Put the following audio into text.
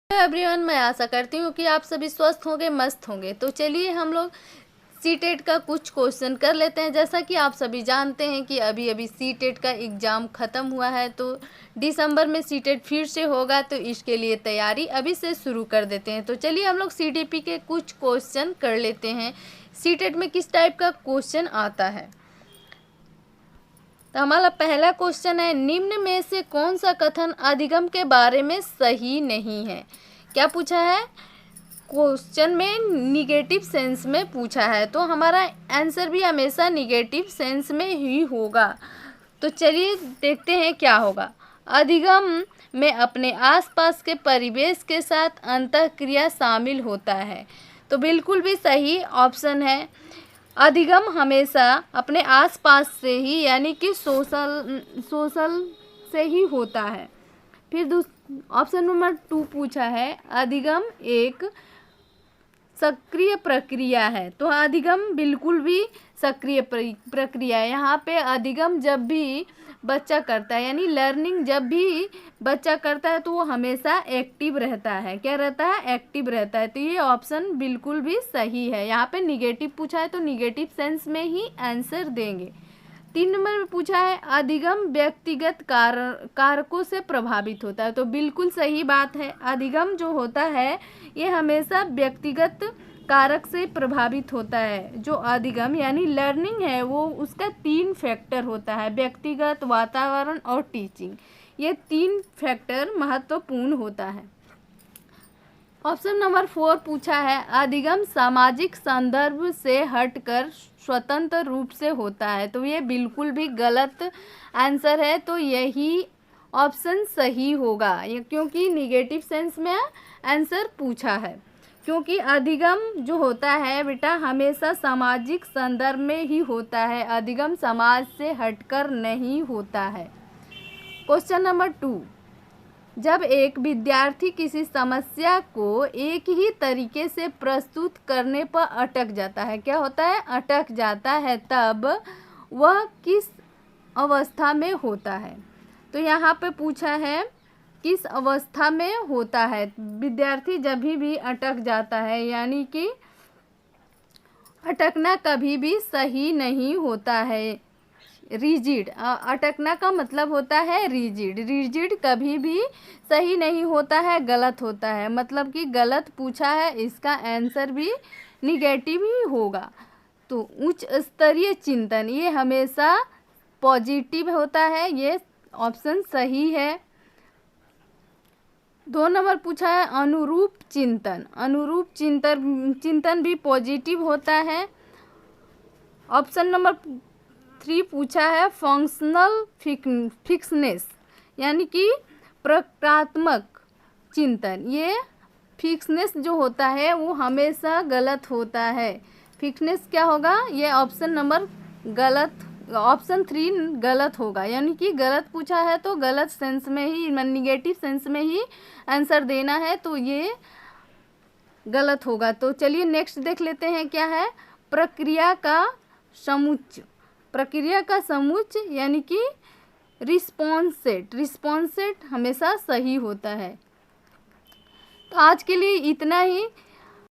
Everyone, मैं आशा करती हूँ कि आप सभी स्वस्थ होंगे, मस्त होंगे। तो चलिए हम लोग सीटेट का कुछ क्वेश्चन कर लेते हैं। जैसा कि आप सभी जानते हैं कि अभी अभी सीटेट का एग्ज़ाम ख़त्म हुआ है, तो दिसंबर में सीटेट फिर से होगा, तो इसके लिए तैयारी अभी से शुरू कर देते हैं। तो चलिए हम लोग सीटीपी के कुछ क्वेश्चन कर लेते हैं। सीटेट में किस टाइप का क्वेश्चन आता है। तो हमारा पहला क्वेश्चन है, निम्न में से कौन सा कथन अधिगम के बारे में सही नहीं है। क्या पूछा है, क्वेश्चन में निगेटिव सेंस में पूछा है, तो हमारा आंसर भी हमेशा निगेटिव सेंस में ही होगा। तो चलिए देखते हैं क्या होगा। अधिगम में अपने आसपास के परिवेश के साथ अंतःक्रिया शामिल होता है, तो बिल्कुल भी सही ऑप्शन है। अधिगम हमेशा अपने आसपास से ही यानी कि सोशल से ही होता है। फिर ऑप्शन नंबर 2 पूछा है, अधिगम एक सक्रिय प्रक्रिया है, तो अधिगम बिल्कुल भी सक्रिय प्रक्रिया है। यहाँ पे अधिगम जब भी बच्चा करता है यानी लर्निंग जब भी बच्चा करता है तो वो हमेशा एक्टिव रहता है। क्या रहता है, एक्टिव रहता है। तो ये ऑप्शन बिल्कुल भी सही है। यहाँ पे निगेटिव पूछा है तो निगेटिव सेंस में ही आंसर देंगे। 3 नंबर में पूछा है, अधिगम व्यक्तिगत कारकों से प्रभावित होता है, तो बिल्कुल सही बात है। अधिगम जो होता है ये हमेशा व्यक्तिगत कारक से प्रभावित होता है। जो अधिगम यानी लर्निंग है वो उसका 3 फैक्टर होता है, व्यक्तिगत, वातावरण और टीचिंग। ये 3 फैक्टर महत्वपूर्ण होता है। ऑप्शन नंबर 4 पूछा है, अधिगम सामाजिक संदर्भ से हटकर स्वतंत्र रूप से होता है, तो ये बिल्कुल भी गलत आंसर है। तो यही ऑप्शन सही होगा, ये क्योंकि निगेटिव सेंस में आंसर पूछा है। क्योंकि अधिगम जो होता है बेटा हमेशा सामाजिक संदर्भ में ही होता है, अधिगम समाज से हटकर नहीं होता है। क्वेश्चन नंबर 2, जब एक विद्यार्थी किसी समस्या को एक ही तरीके से प्रस्तुत करने पर अटक जाता है, क्या होता है, अटक जाता है, तब वह किस अवस्था में होता है। तो यहाँ पे पूछा है किस अवस्था में होता है। विद्यार्थी जब भी अटक जाता है यानी कि अटकना कभी भी सही नहीं होता है। रिजिड, अटकना का मतलब होता है रिजिड। रिजिड कभी भी सही नहीं होता है, गलत होता है। मतलब कि गलत पूछा है, इसका आंसर भी निगेटिव ही होगा। तो उच्च स्तरीय चिंतन ये हमेशा पॉजिटिव होता है, ये ऑप्शन सही है। 2 नंबर पूछा है, अनुरूप चिंतन। अनुरूप चिंतन भी पॉजिटिव होता है। ऑप्शन नंबर 3 पूछा है, फंक्शनल फिक्सनेस यानी कि प्रक्रियात्मक चिंतन। ये फिक्सनेस जो होता है वो हमेशा गलत होता है। फिक्सनेस क्या होगा, ये ऑप्शन नंबर गलत, ऑप्शन 3 गलत होगा। यानी कि गलत पूछा है तो गलत सेंस में ही, निगेटिव सेंस में ही आंसर देना है, तो ये गलत होगा। तो चलिए नेक्स्ट देख लेते हैं क्या है, प्रक्रिया का समुच्चय। प्रक्रिया का समुच्चय यानी कि रिस्पॉन्स सेट। रिस्पॉन्स सेट हमेशा सही होता है। तो आज के लिए इतना ही।